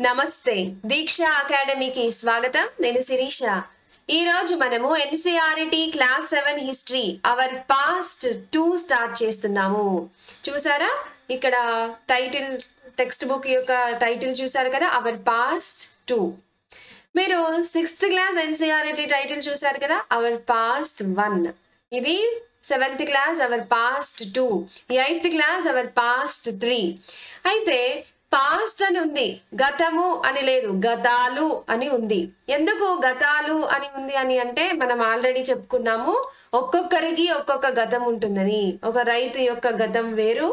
నమస్తే దీక్ష అకాడమీకి స్వాగతం. నేను శిరీష. ఈ రోజు మనము NCERT class 7 history our past 2 start చేస్తున్నాము. చూసారా, ఇక్కడ టైటిల్ టెక్స్ట్ బుక్ యొక్క టైటిల్ చూసారు కదా, అవర్ పాస్ట్ 2. మీరు 6th క్లాస్ ఎన్సీఆర్టీ టైటిల్ చూసారు కదా, అవర్ పాస్ట్ 1. ఇది 7th class our past 2, 8th class our past 3. అయితే పాస్ట్ అని ఉంది, గతము అని లేదు, గతాలు అని ఉంది. ఎందుకు గతాలు అని ఉంది అని అంటే, మనం ఆల్రెడీ చెప్పుకున్నాము, ఒక్కొక్కరికి ఒక్కొక్క గతం ఉంటుందని. ఒక రైతు యొక్క గతం వేరు,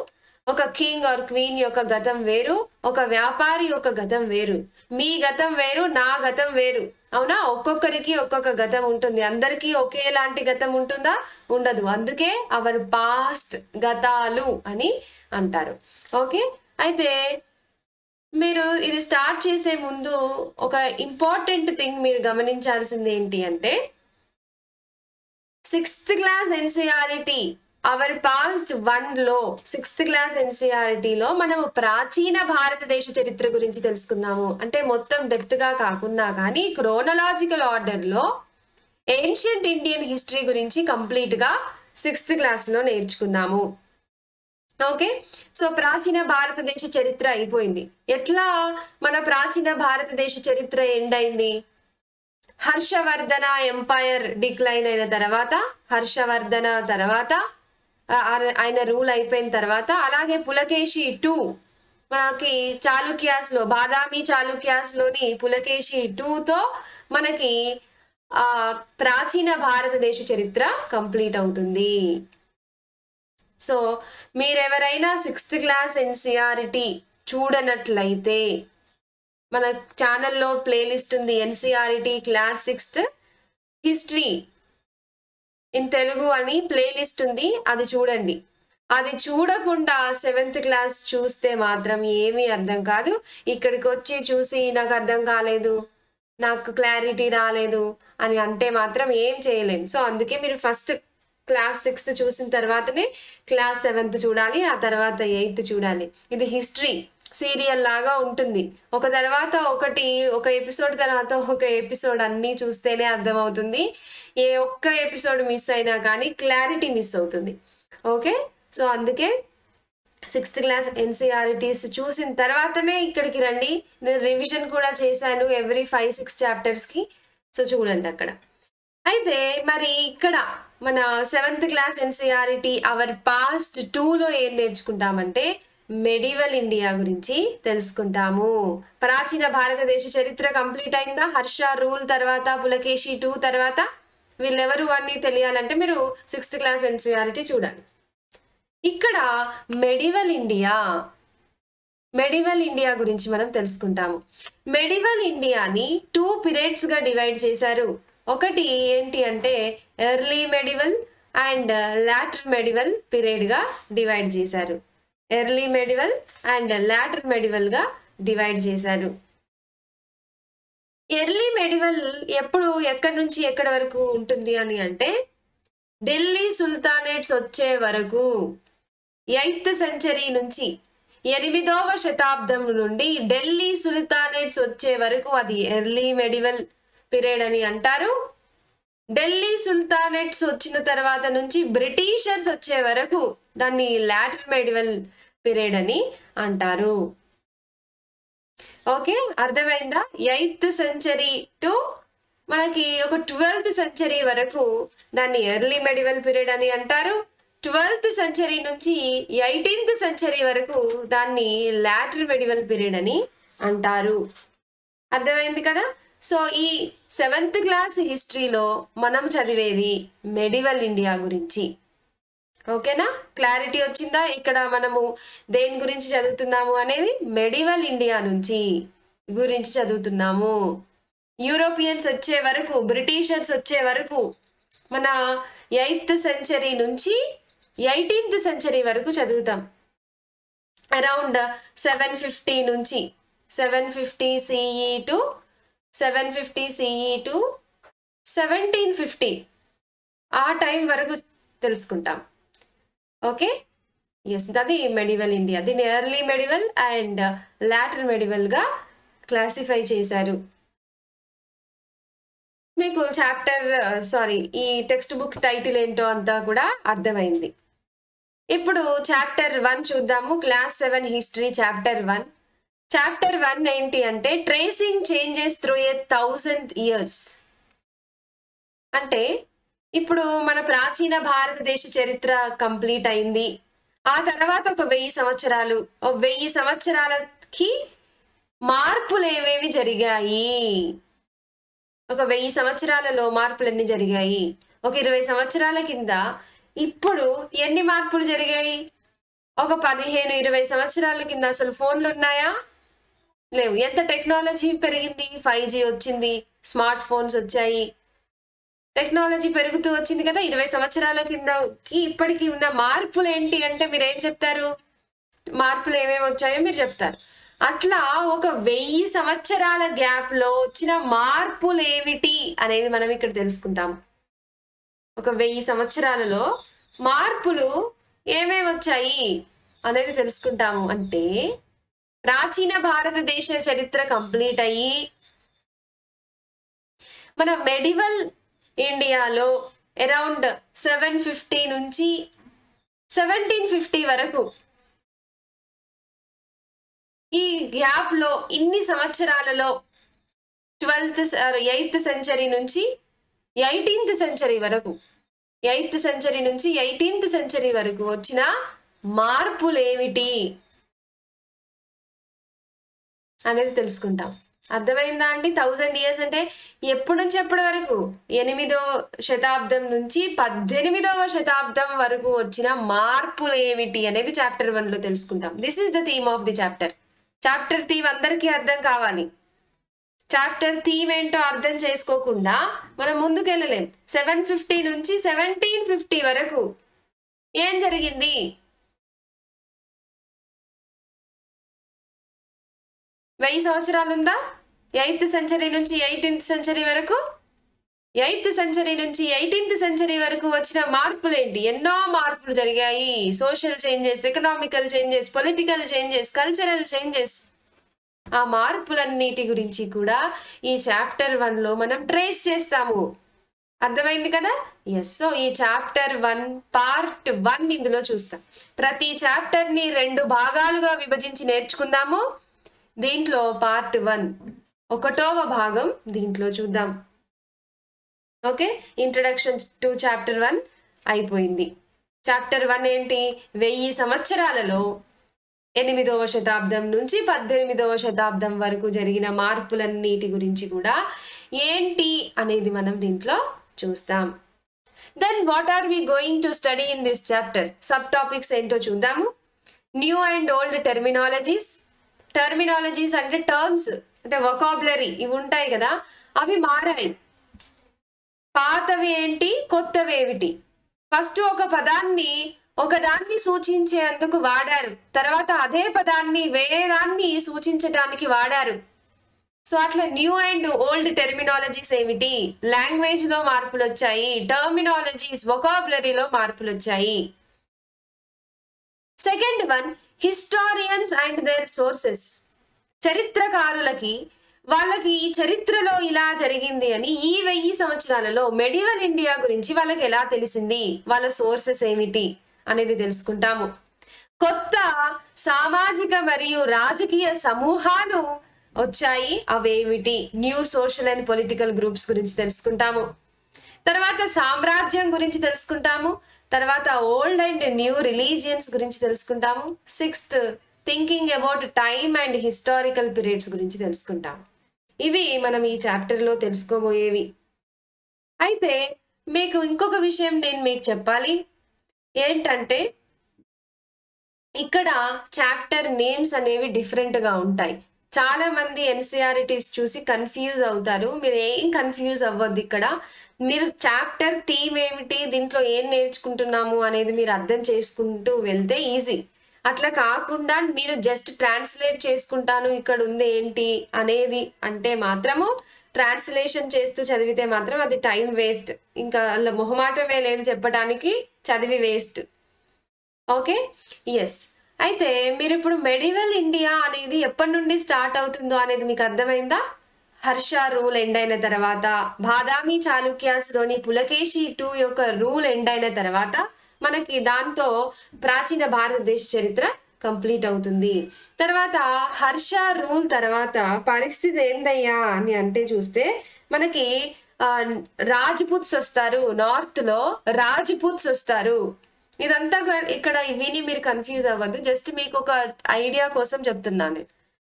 ఒక కింగ్ ఆర్ క్వీన్ యొక్క గతం వేరు, ఒక వ్యాపారి యొక్క గతం వేరు. మీ గతం వేరు, నా గతం వేరు, అవునా? ఒక్కొక్కరికి ఒక్కొక్క గతం ఉంటుంది. అందరికీ ఒకేలాంటి గతం ఉంటుందా? ఉండదు. అందుకే అవర్ పాస్ట్, గతాలు అని అంటారు. ఓకే, అయితే మీరు ఇది స్టార్ట్ చేసే ముందు ఒక ఇంపార్టెంట్ థింగ్ మీరు గమనించాల్సింది ఏంటి అంటే, 6th class NCERT our past 1లో 6th క్లాస్ ఎన్సీఆర్టీలో మనము ప్రాచీన భారతదేశ చరిత్ర గురించి తెలుసుకున్నాము. అంటే మొత్తం డెప్త్ గా కాకుండా కానీ క్రోనలాజికల్ ఆర్డర్లో ఏన్షియంట్ ఇండియన్ హిస్టరీ గురించి కంప్లీట్ గా 6th క్లాస్లో నేర్చుకున్నాము. ఓకే, సో ప్రాచీన భారతదేశ చరిత్ర అయిపోయింది. ఎట్లా మన ప్రాచీన భారతదేశ చరిత్ర ఎండ్ అయింది? హర్షవర్ధన ఎంపైర్ డిక్లైన్ అయిన తర్వాత, హర్షవర్ధన తర్వాత ఆయన రూల్ అయిపోయిన తర్వాత, అలాగే పులకేశి 2 మనకి చాళుక్యాస్లో, బాదామి చాళుక్యాస్లోని పులకేశి 2తో మనకి ప్రాచీన భారతదేశ చరిత్ర కంప్లీట్ అవుతుంది. సో మీరెవరైనా 6th క్లాస్ ఎన్సీఆర్టీ చూడనట్లయితే మన ఛానల్లో ప్లేలిస్ట్ ఉంది, NCERT class 6th history in Telugu అని ప్లేలిస్ట్ ఉంది, అది చూడండి. అది చూడకుండా 7th క్లాస్ చూస్తే మాత్రం ఏమీ అర్థం కాదు. ఇక్కడికి వచ్చి చూసి నాకు అర్థం కాలేదు, నాకు క్లారిటీ రాలేదు అని అంటే మాత్రం ఏం చేయలేం. సో అందుకే మీరు ఫస్ట్ క్లాస్ 6th చూసిన తర్వాతనే క్లాస్ 7th చూడాలి, ఆ తర్వాత 8th చూడాలి. ఇది హిస్టరీ సీరియల్ లాగా ఉంటుంది. ఒక తర్వాత ఒకటి, ఒక ఎపిసోడ్ తర్వాత ఒక ఎపిసోడ్ అన్నీ చూస్తేనే అర్థమవుతుంది. ఏ ఒక్క ఎపిసోడ్ మిస్ అయినా కానీ క్లారిటీ మిస్ అవుతుంది. ఓకే, సో అందుకే 6th క్లాస్ ఎన్సీఆర్టీస్ చూసిన తర్వాతనే ఇక్కడికి రండి. నేను రివిజన్ కూడా చేశాను ఎవ్రీ 5-6 చాప్టర్స్కి, సో చూడండి అక్కడ. అయితే మరి ఇక్కడ మన 7th class NCERT our past 2లో ఏం నేర్చుకుంటామంటే, మెడివల్ ఇండియా గురించి తెలుసుకుంటాము. ప్రాచీన భారతదేశ చరిత్ర కంప్లీట్ అయిందా? హర్ష రూల్ తర్వాత, పులకేశి 2 తర్వాత వీళ్ళెవరు అన్నీ తెలియాలంటే మీరు 6th క్లాస్ ఎన్సీఆర్టీ చూడాలి. ఇక్కడ మెడివల్ ఇండియా గురించి మనం తెలుసుకుంటాము. మెడివల్ ఇండియాని 2 పీరియడ్స్గా డివైడ్ చేశారు. ఒకటి ఏంటి అంటే early medieval and later medieval పీరియడ్గా డివైడ్ చేశారు. ఎర్లీ మెడివల్ అండ్ లాటర్ మెడివల్గా డివైడ్ చేశారు. ఎర్లీ మెడివల్ ఎప్పుడు, ఎక్కడి నుంచి ఎక్కడి వరకు ఉంటుంది అని అంటే, ఢిల్లీ సుల్తానేట్స్ వచ్చే వరకు 8th సెంచరీ నుంచి 8వ శతాబ్దం నుండి ఢిల్లీ సుల్తానేట్స్ వచ్చే వరకు అది ఎర్లీ మెడివల్ పీరియడ్ అని అంటారు. ఢిల్లీ సుల్తానేట్స్ వచ్చిన తర్వాత నుంచి బ్రిటిషర్స్ వచ్చే వరకు దాన్ని లాటర్ మెడివల్ పీరియడ్ అని అంటారు. ఓకే, అర్థమైందా? 8th సెంచరీ టు మనకి ఒక 12th సెంచరీ వరకు దాన్ని ఎర్లీ మెడివల్ పీరియడ్ అని అంటారు. 12th సెంచరీ నుంచి 18th సెంచరీ వరకు దాన్ని లాటర్ మెడివల్ పీరియడ్ అని అంటారు. అర్థమైంది కదా? సో ఈ 7th క్లాస్ హిస్టరీలో మనం చదివేది మెడివల్ ఇండియా గురించి. ఓకేనా? క్లారిటీ వచ్చిందా? ఇక్కడ మనము దేని గురించి చదువుతున్నాము అనేది మెడివల్ ఇండియా గురించి చదువుతున్నాము. యూరోపియన్స్ వచ్చే వరకు, బ్రిటిషర్స్ వచ్చే వరకు మన 8th సెంచరీ నుంచి 18th సెంచరీ వరకు చదువుతాం. అరౌండ్ 750 నుంచి 750 CE టు 1750 ఆ టైం వరకు తెలుసుకుంటాం. ఓకే, ఎస్, అది మెడివల్ ఇండియా. దీన్ని ఎర్లీ మెడివల్ అండ్ లాటర్ మెడివల్గా క్లాసిఫై చేశారు. మీకు ఈ టెక్స్ట్ బుక్ టైటిల్ ఏంటో అంతా కూడా అర్థమైంది. ఇప్పుడు చాప్టర్ 1 చూద్దాము. Class 7 history chapter 1. చాప్టర్ 1 ఏంటి అంటే ట్రేసింగ్ చేంజెస్ త్రూ 1000 years. అంటే ఇప్పుడు మన ప్రాచీన భారతదేశ చరిత్ర కంప్లీట్ అయింది. ఆ తర్వాత ఒక 1000 సంవత్సరాలు, 1000 సంవత్సరాలకి మార్పులు ఏమేమి జరిగాయి, ఒక 1000 సంవత్సరాలలో మార్పులు ఎన్ని జరిగాయి, ఒక 20 సంవత్సరాల కింద ఇప్పుడు ఎన్ని మార్పులు జరిగాయి, ఒక 15-20 సంవత్సరాల కింద అసలు ఫోన్లు ఉన్నాయా, లేవు. ఎంత టెక్నాలజీ పెరిగింది, 5G వచ్చింది, స్మార్ట్ ఫోన్స్ వచ్చాయి, టెక్నాలజీ పెరుగుతూ వచ్చింది కదా. 20 సంవత్సరాల కిందకి ఇప్పటికి ఉన్న మార్పులు ఏంటి అంటే మీరు ఏం చెప్తారు, మార్పులు ఏమేమి వచ్చాయో మీరు చెప్తారు. అట్లా ఒక 1000 సంవత్సరాల గ్యాప్ లో వచ్చిన మార్పులు ఏమిటి అనేది మనం ఇక్కడ తెలుసుకుంటాం. ఒక 1000 సంవత్సరాలలో మార్పులు ఏమేమి వచ్చాయి అనేది తెలుసుకుంటాము. అంటే ప్రాచీన భారతదేశ చరిత్ర కంప్లీట్ అయ్యి మన మెడివల్ ఇండియాలో అరౌండ్ 750 నుంచి 1750 వరకు ఈ గ్యాప్ లో ఇన్ని సంవత్సరాలలో 8th సెంచరీ నుంచి 18th సెంచరీ వరకు 8th సెంచరీ నుంచి 18th సెంచరీ వరకు వచ్చిన మార్పులు ఏమిటి అనేది తెలుసుకుంటాం. అర్థమైందా అండి? 1000 years అంటే ఎప్పటి నుంచి ఎప్పటి వరకు, 8వ శతాబ్దం నుంచి 18వ శతాబ్దం వరకు వచ్చిన మార్పులు ఏమిటి అనేది చాప్టర్ 1 లో తెలుసుకుంటాం. This is the theme of the chapter. Chapter theme అందరికీ అర్థం కావాలి. చాప్టర్ థీమ్ ఏంటో అర్థం చేసుకోకుండా మనం ముందుకు వెళ్ళలేం. 750 నుంచి 1750 వరకు ఏం జరిగింది, వెయ్యి సంవత్సరాలు ఉందా? 8th సెంచరీ నుంచి 18th సెంచరీ వరకు, 8th సెంచరీ నుంచి 18th సెంచరీ వరకు వచ్చిన మార్పులు ఏంటి? ఎన్నో మార్పులు జరిగాయి. Social changes, economical changes, political changes, cultural changes. ఆ మార్పులన్నిటి గురించి కూడా ఈ చాప్టర్ 1 లో మనం ట్రేస్ చేస్తాము. అర్థమైంది కదా? ఎస్. సో ఈ చాప్టర్ 1 పార్ట్ 1 ఇందులో చూస్తాం. ప్రతి చాప్టర్ ని 2 భాగాలుగా విభజించి నేర్చుకుందాము. దీంట్లో పార్ట్ 1 1వ భాగం దీంట్లో చూద్దాం. ఓకే, ఇంట్రడక్షన్ టు చాప్టర్ 1 అయిపోయింది. చాప్టర్ 1 ఏంటి? 1000 సంవత్సరాలలో 8వ శతాబ్దం నుంచి 18వ శతాబ్దం వరకు జరిగిన మార్పులన్నిటి గురించి కూడా ఏంటి అనేది మనం దీంట్లో చూస్తాం. Then what are we going to study in this chapter? Sub topics ఏంటో చూద్దాము. New and old terminologies. Terminologies అంటే టర్మ్స్, అంటే వొకాబులరీ ఇవి ఉంటాయి కదా, అవి మారాయి. పాతవి ఏంటి, కొత్తవి ఏమిటి? ఫస్ట్ ఒకదాన్ని సూచించేందుకు వాడారు, తర్వాత అదే పదాన్ని వేరే దాన్ని సూచించడానికి వాడారు. సో అట్లా న్యూ అండ్ ఓల్డ్ టెర్మినాలజీస్ ఏమిటి? లాంగ్వేజ్ లో మార్పులు వచ్చాయి, టర్మినాలజీస్ వొకాబులరీలో మార్పులు వచ్చాయి. Second one, historians and their sources. చరిత్రకారులకి వాళ్ళకి ఈ చరిత్రలో ఇలా జరిగింది అని ఈ 1000 సంవత్సరాలలో మెడివల్ ఇండియా గురించి వాళ్ళకి ఎలా తెలిసింది, వాళ్ళ సోర్సెస్ ఏమిటి అనేది తెలుసుకుంటాము. కొత్త సామాజిక మరియు రాజకీయ సమూహాలు వచ్చాయి, అవేమిటి? New social and political groups గురించి తెలుసుకుంటాము. తర్వాత సామ్రాజ్యం గురించి తెలుసుకుంటాము. తర్వాత ఓల్డ్ అండ్ న్యూ రిలీజియన్స్ గురించి తెలుసుకుంటాము. 6th, thinking about time and historical periods గురించి తెలుసుకుంటాము. ఇవి మనం ఈ చాప్టర్లో తెలుసుకోబోయేవి. అయితే మీకు ఇంకొక విషయం నేను మీకు చెప్పాలి. ఏంటంటే ఇక్కడ చాప్టర్ నేమ్స్ అనేవి డిఫరెంట్గా ఉంటాయి. చాలా మంది ఎన్సీఆర్టీస్ చూసి కన్ఫ్యూజ్ అవుతారు. మీరు ఏం కన్ఫ్యూజ్ అవ్వద్దు. ఇక్కడ మీరు చాప్టర్ థీమ్ ఏమిటి, దీంట్లో ఏం నేర్చుకుంటున్నాము అనేది మీరు అర్థం చేసుకుంటూ వెళ్తే ఈజీ. అట్లా కాకుండా నేను జస్ట్ ట్రాన్స్లేట్ చేసుకుంటాను ఇక్కడ ఉంది ఏంటి అనేది అంటే మాత్రము ట్రాన్స్లేషన్ చేస్తూ చదివితే మాత్రం అది టైం వేస్ట్. ఇంకా అలా మొహమాటమే లేదు చెప్పడానికి, చదివి వేస్ట్. Okay, yes. అయితే మీరు ఇప్పుడు మెడివల్ ఇండియా అనేది ఎప్పటి నుండి స్టార్ట్ అవుతుందో అనేది మీకు అర్థమైందా? హర్ష రూల్ ఎండ్ అయిన తర్వాత, బాదామి చాళుక్యాస్ లోని పులకేశి II యొక్క రూల్ ఎండ్ అయిన తర్వాత మనకి దాంతో ప్రాచీన భారతదేశ చరిత్ర కంప్లీట్ అవుతుంది. తర్వాత హర్ష రూల్ తర్వాత పరిస్థితి ఏందయ్యా అని అంటే చూస్తే మనకి రాజ్పుత్స్ వస్తారు, నార్త్ లో రాజ్పుత్స్ వస్తారు. ఇదంతా ఇక్కడ విని మీరు కన్ఫ్యూజ్ అవ్వద్దు, జస్ట్ మీకు ఒక ఐడియా కోసం చెప్తున్నాను.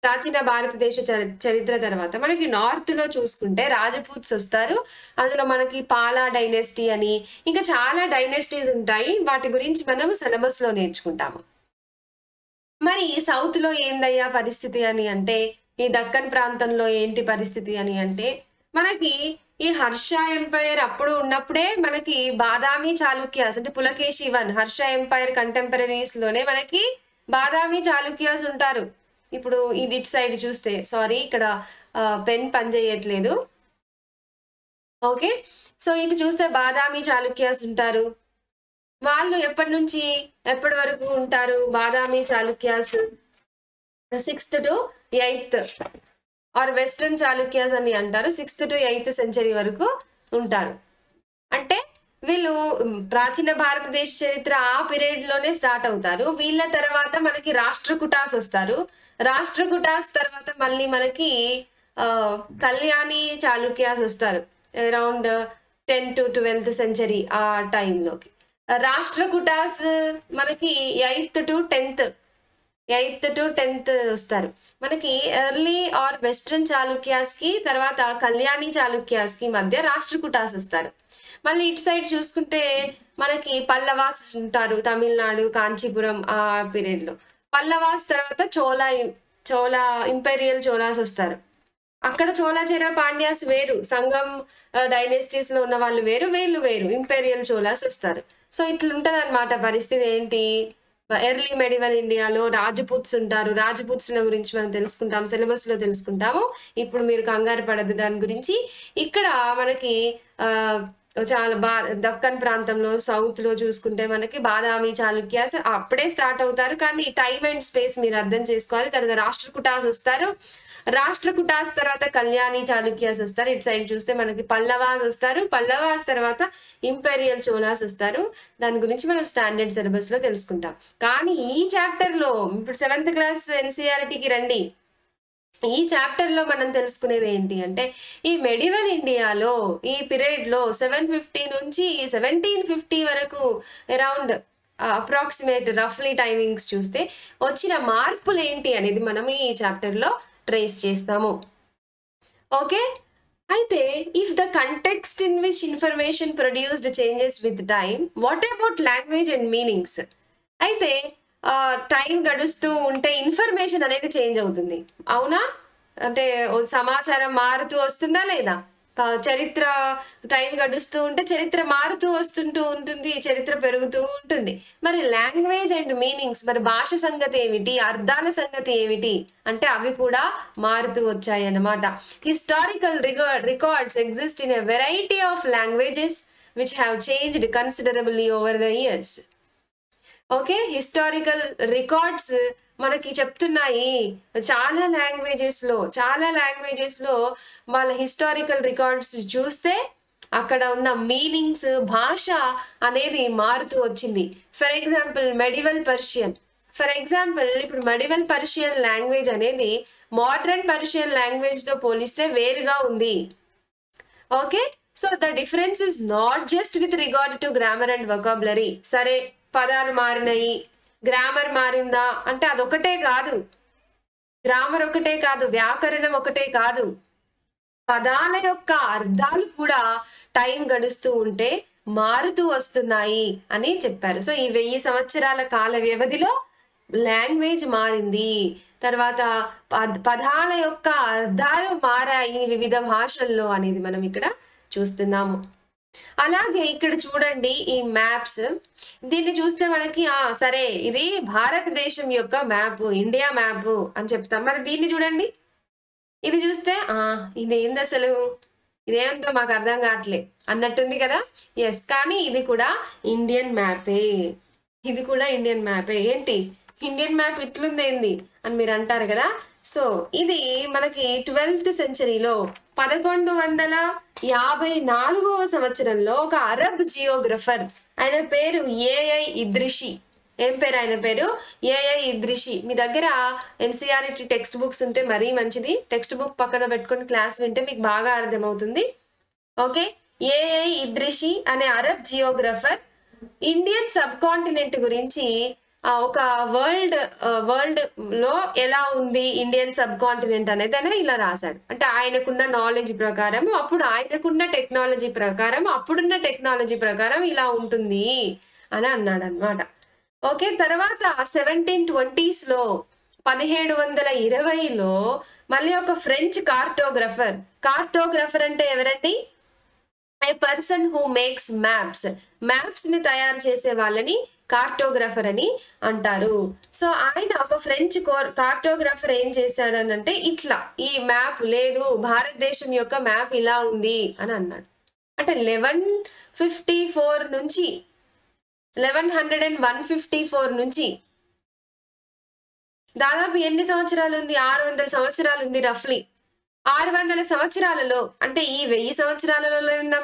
ప్రాచీన భారతదేశ చరిత్ర తర్వాత మనకి నార్త్ లో చూసుకుంటే రాజపూత్స్ వస్తారు. అందులో మనకి పాలా డైనెస్టీ అని ఇంకా చాలా డైనెస్టీస్ ఉంటాయి. వాటి గురించి మనం సిలబస్ లో నేర్చుకుంటాము. మరి సౌత్ లో ఏందయ్యా పరిస్థితి అని అంటే, ఈ దక్కన్ ప్రాంతంలో ఏంటి పరిస్థితి అని అంటే, మనకి ఈ హర్ష ఎంపైర్ అప్పుడు ఉన్నప్పుడే మనకి బాదామి చాళుక్యాస్ అంటే Pulakeshi I Harsha empire contemporaries లోనే మనకి బాదామి చాళుక్యాస్ ఉంటారు. ఇప్పుడు ఇటు సైడ్ చూస్తే, సారీ ఇక్కడ పెన్ పనిచేయట్లేదు. ఓకే, సో ఇటు చూస్తే బాదామి చాళుక్యాస్ ఉంటారు. వాళ్ళు ఎప్పటి నుంచి ఎప్పటి వరకు ఉంటారు? Badami Chalukyas 6th to 8th or western Chalukyas అని అంటారు. 6th to 8th సెంచరీ వరకు ఉంటారు. అంటే వీళ్ళు ప్రాచీన భారతదేశ చరిత్ర ఆ పీరియడ్ లోనే స్టార్ట్ అవుతారు. వీళ్ళ తర్వాత మనకి రాష్ట్రకూటాస్ వస్తారు. రాష్ట్రకూటాస్ తర్వాత మళ్ళీ మనకి కళ్యాణి చాళుక్యాస్ వస్తారు around 10th to 12th century ఆ టైంలోకి. రాష్ట్రకూటాస్ మనకి 8th to 10th వస్తారు. మనకి ఎర్లీ ఆర్ వెస్ట్రన్ చాళుక్యాస్ కి తర్వాత కళ్యాణి చాళుక్యాస్ కి మధ్య రాష్ట్రకూటాస్ వస్తారు. మళ్ళీ ఇటు సైడ్ చూసుకుంటే మనకి పల్లవాస్ ఉంటారు, తమిళనాడు కాంచీపురం ఆ పీరియడ్ లో. పల్లవాస్ తర్వాత చోళా ఇంపీరియల్ చోళాస్ వస్తారు. అక్కడ చోళాచేర పాండ్యాస్ వేరు, సంగం డైనెస్టీస్ లో ఉన్న వాళ్ళు వేరు, వీళ్ళు వేరు, ఇంపీరియల్ చోళాస్ వస్తారు. సో ఇట్లుంటది అనమాట పరిస్థితి. ఏంటి, ఎర్లీ మెడివల్ ఇండియాలో రాజపుత్స్ ఉంటారు. రాజపుత్స్ల గురించి మనం తెలుసుకుంటాం, సిలబస్ లో తెలుసుకుంటాము. ఇప్పుడు మీరు కంగారు పడద్దు దాని గురించి. ఇక్కడ మనకి చాలా దక్కన్ ప్రాంతంలో సౌత్ లో చూసుకుంటే మనకి బాదామి చాళుక్యాస్ అప్పుడే స్టార్ట్ అవుతారు. కానీ టైం అండ్ స్పేస్ మీరు అర్థం చేసుకోవాలి. తర్వాత రాష్ట్రకూటాస్ వస్తారు. రాష్ట్రకూటాస్ తర్వాత కళ్యాణి చాళుక్యాస్ వస్తారు. ఇటు సైడ్ చూస్తే మనకి పల్లవాస్ వస్తారు. పల్లవాస్ తర్వాత ఇంపీరియల్ చోళాస్ వస్తారు. దాని గురించి మనం స్టాండర్డ్ సిలబస్ లో తెలుసుకుంటాం. కానీ ఈ చాప్టర్ లో ఇప్పుడు 7th క్లాస్ ఎన్సీఆర్టీకి రండి. ఈ చాప్టర్ లో మనం తెలుసుకునేది ఏంటి అంటే, ఈ మెడివల్ ఇండియాలో ఈ పీరియడ్ లో 750 నుంచి 1750 వరకు అరౌండ్ అప్రాక్సిమేట్ రఫ్లీ టైమింగ్స్ చూస్తే వచ్చిన మార్పులు ఏంటి అనేది మనం ఈ చాప్టర్ లో ట్రేస్ చేస్తాము. ఓకే, అయితే if the context in which information produced changes with time, what about language and meanings? అయితే టైం గడుస్తూ ఉంటే ఇన్ఫర్మేషన్ అనేది చేంజ్ అవుతుంది, అవునా? అంటే సమాచారం మారుతూ వస్తుందా లేదా? చరిత్ర టైం గడుస్తూ ఉంటే చరిత్ర మారుతూ వస్తుంటూ ఉంటుంది, చరిత్ర పెరుగుతూ ఉంటుంది. మరి లాంగ్వేజ్ అండ్ మీనింగ్స్, మరి భాష సంగతి ఏమిటి, అర్థాల సంగతి ఏమిటి అంటే అవి కూడా మారుతూ వచ్చాయి అన్నమాట. Historical records exist in a variety of languages which have changed considerably over the years. Okay, historical records మనకి చెప్తున్నాయి చాలా లాంగ్వేజెస్ లో వాళ్ళ హిస్టారికల్ రికార్డ్స్ చూస్తే అక్కడ ఉన్న మీనింగ్స్, భాష అనేది మారుతూ వచ్చింది. ఫర్ ఎగ్జాంపుల్ ఇప్పుడు మెడివల్ పర్షియన్ లాంగ్వేజ్ అనేది మోడర్న్ పర్షియన్ లాంగ్వేజ్ తో పోలిస్తే వేరుగా ఉంది. Okay, so the difference is not just with regard to grammar and vocabulary. సరే, పదాలు మారినాయి, గ్రామర్ మారిందా అంటే అదొకటే కాదు, గ్రామర్ ఒకటే కాదు, వ్యాకరణం ఒకటే కాదు, పదాల యొక్క అర్థాలు కూడా టైం గడుస్తూ ఉంటే మారుతూ వస్తున్నాయి అని చెప్పారు. సో ఈ 1000 సంవత్సరాల కాల వ్యవధిలో లాంగ్వేజ్ మారింది. తర్వాత పదాల యొక్క అర్థాలు మారాయి వివిధ భాషల్లో అనేది మనం ఇక్కడ చూస్తున్నాము. అలాగే ఇక్కడ చూడండి ఈ మ్యాప్స్, దీన్ని చూస్తే మనకి సరే ఇది భారతదేశం యొక్క మ్యాప్, ఇండియా మ్యాప్ అని చెప్తాం. మరి దీన్ని చూడండి, ఇది చూస్తే ఇదేంది అసలు, ఇదేంతో మాకు అర్థం కావట్లే అన్నట్టుంది కదా. ఎస్, కానీ ఇది కూడా ఇండియన్ మ్యాపే, ఏంటి ఇండియన్ మ్యాప్ ఇట్లుంది ఏంది అని మీరు అంటారు కదా. సో ఇది మనకి 12th సెంచరీలో 1154వ సంవత్సరంలో ఒక అరబ్ జియోగ్రఫర్, ఆయన పేరు ఏఐ ఇద్రిషి. ఏం పేరు ఆయన పేరు? ఏఐ ఇద్రిషి. మీ దగ్గర ఎన్సీఆర్టీ టెక్స్ట్ బుక్స్ ఉంటే మరీ మంచిది. టెక్స్ట్ బుక్ పక్కన పెట్టుకొని క్లాస్ వింటే మీకు బాగా అర్థమవుతుంది. ఓకే, ఏఐ ఇద్రిషి అనే అరబ్ జియోగ్రఫర్ ఇండియన్ సబ్ కాంటినెంట్ గురించి ఒక వరల్డ్ లో ఎలా ఉంది ఇండియన్ సబ్ కాంటినెంట్ అనేది అని ఇలా రాశాడు. అంటే ఆయనకున్న నాలెడ్జ్ ప్రకారం, అప్పుడు ఆయనకున్న టెక్నాలజీ ప్రకారం, అప్పుడున్న టెక్నాలజీ ప్రకారం ఇలా ఉంటుంది అని అన్నాడు అనమాట. ఓకే, తర్వాత 1720s లో 1720లో మళ్ళీ ఒక ఫ్రెంచ్ కార్టోగ్రఫర్ అంటే ఎవరండి? ఏ పర్సన్ హూ మేక్స్ మ్యాప్స్ ని తయారు చేసే వాళ్ళని కార్టోగ్రఫర్ అని అంటారు. సో ఆయన ఒక ఫ్రెంచ్ కార్టోగ్రఫర్ ఏం చేశాడనంటే ఇట్లా ఈ మ్యాప్ లేదు, భారతదేశం యొక్క మ్యాప్ ఇలా ఉంది అని అన్నాడు. అంటే 1154 నుంచి దాదాపు ఎన్ని సంవత్సరాలు ఉంది? 600 సంవత్సరాలు ఉంది రఫ్లీ. 600 సంవత్సరాలలో, అంటే ఈ 1000 సంవత్సరాలలో ఉన్న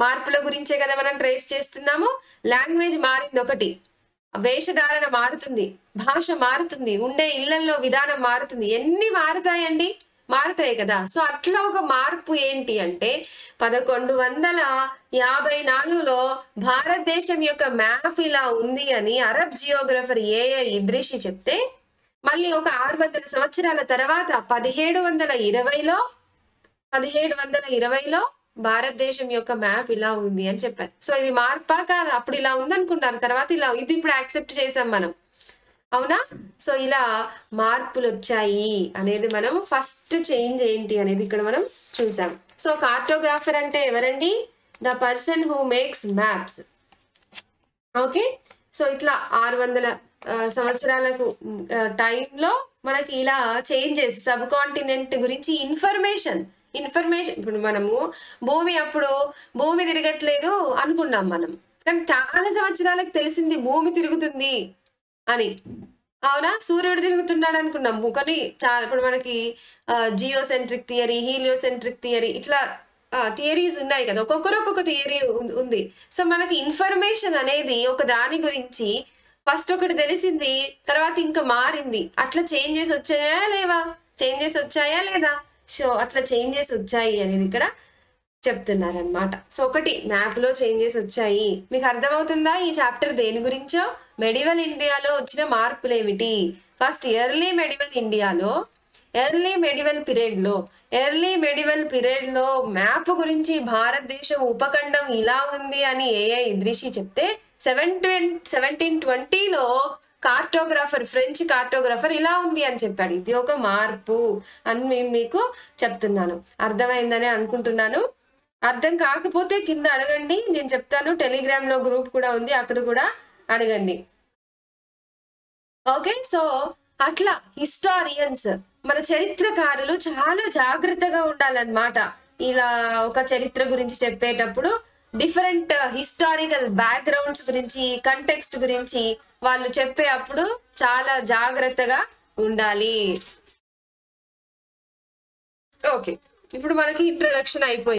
మార్పుల గురించే కదా మనం ట్రేస్ చేస్తున్నాము. లాంగ్వేజ్ మారింది, ఒకటి వేషధారణ మారుతుంది, భాష మారుతుంది, ఉండే ఇళ్లలో విధానం మారుతుంది. ఎన్ని మారుతాయండి? మారుతాయి కదా. సో అట్లా ఒక మార్పు ఏంటి అంటే 1154లో భారతదేశం యొక్క మ్యాప్ ఇలా ఉంది అని అరబ్ జియోగ్రఫర్ ఏఐ ఇద్రిషి చెప్తే, మళ్ళీ ఒక 600 సంవత్సరాల తర్వాత 1720లో భారతదేశం యొక్క మ్యాప్ ఇలా ఉంది అని చెప్పారు. సో ఇది మార్పా కాదు? అప్పుడు ఇలా ఉందనుకున్నారు, తర్వాత ఇలా, ఇది ఇప్పుడు యాక్సెప్ట్ చేసాం మనం, అవునా? సో ఇలా మార్పులు వచ్చాయి అనేది మనం ఫస్ట్ చేంజ్ ఏంటి అనేది ఇక్కడ మనం చూసాం. సో కార్టోగ్రాఫర్ అంటే ఎవరండి? The person who makes maps. Okay, so ఇట్లా 600 సంవత్సరాలకు టైంలో మనకి ఇలా చేంజెస్, సబ్ కాంటినెంట్ గురించి ఇన్ఫర్మేషన్. ఇప్పుడు మనము అప్పుడు భూమి తిరగట్లేదు అనుకున్నాం మనం, కానీ చాలా సంవత్సరాలకు తెలిసింది భూమి తిరుగుతుంది అని, అవునా? సూర్యుడు తిరుగుతున్నాడు అనుకున్నాం, కానీ చాలా ఇప్పుడు మనకి జియోసెంట్రిక్ థియరీ, హీలియోసెంట్రిక్ థియరీ, ఇట్లా థియరీస్ ఉన్నాయి కదా, ఒక్కొక్కరు ఒక్కొక్క థియరీ ఉంది. సో మనకి ఇన్ఫర్మేషన్ అనేది ఒక దాని గురించి ఫస్ట్ ఒకటి తెలిసింది, తర్వాత ఇంకా మారింది. అట్లా చేంజెస్ వచ్చాయా లేదా? సో అట్లా చేంజెస్ వచ్చాయి అనేది ఇక్కడ చెప్తున్నారనమాట. సో ఒకటి మ్యాప్ లో చేంజెస్ వచ్చాయి. మీకు అర్థమవుతుందా ఈ చాప్టర్ దేని గురించో? మెడివల్ ఇండియాలో వచ్చిన మార్పులు ఏమిటి? ఫస్ట్ ఎర్లీ మెడివల్ పీరియడ్ లో మ్యాప్ గురించి భారతదేశం ఉపఖండం ఇలా ఉంది అని ఏఐ ఇద్రిషి చెప్తే 1720లో ఫ్రెంచ్ కార్టోగ్రాఫర్ ఇలా ఉంది అని చెప్పాడు. ఇది ఒక మార్పు అని నేను మీకు చెప్తున్నాను. అర్థమైందని అనుకుంటున్నాను. అర్థం కాకపోతే కింద అడగండి, నేను చెప్తాను. టెలిగ్రామ్ లో గ్రూప్ కూడా ఉంది, అక్కడ కూడా అడగండి. ఓకే, సో అట్లా హిస్టారియన్స్, మన చరిత్రకారులు చాలా జాగ్రత్తగా ఉండాలన్నమాట. ఇలా ఒక చరిత్ర గురించి చెప్పేటప్పుడు డిఫరెంట్ హిస్టారికల్ బ్యాక్గ్రౌండ్స్ గురించి, కంటెక్స్ట్ గురించి వాళ్ళు చెప్పే అప్పుడు చాలా జాగ్రత్తగా ఉండాలి. ఓకే, ఇప్పుడు మనకి ఇంట్రొడక్షన్ అయిపోయింది.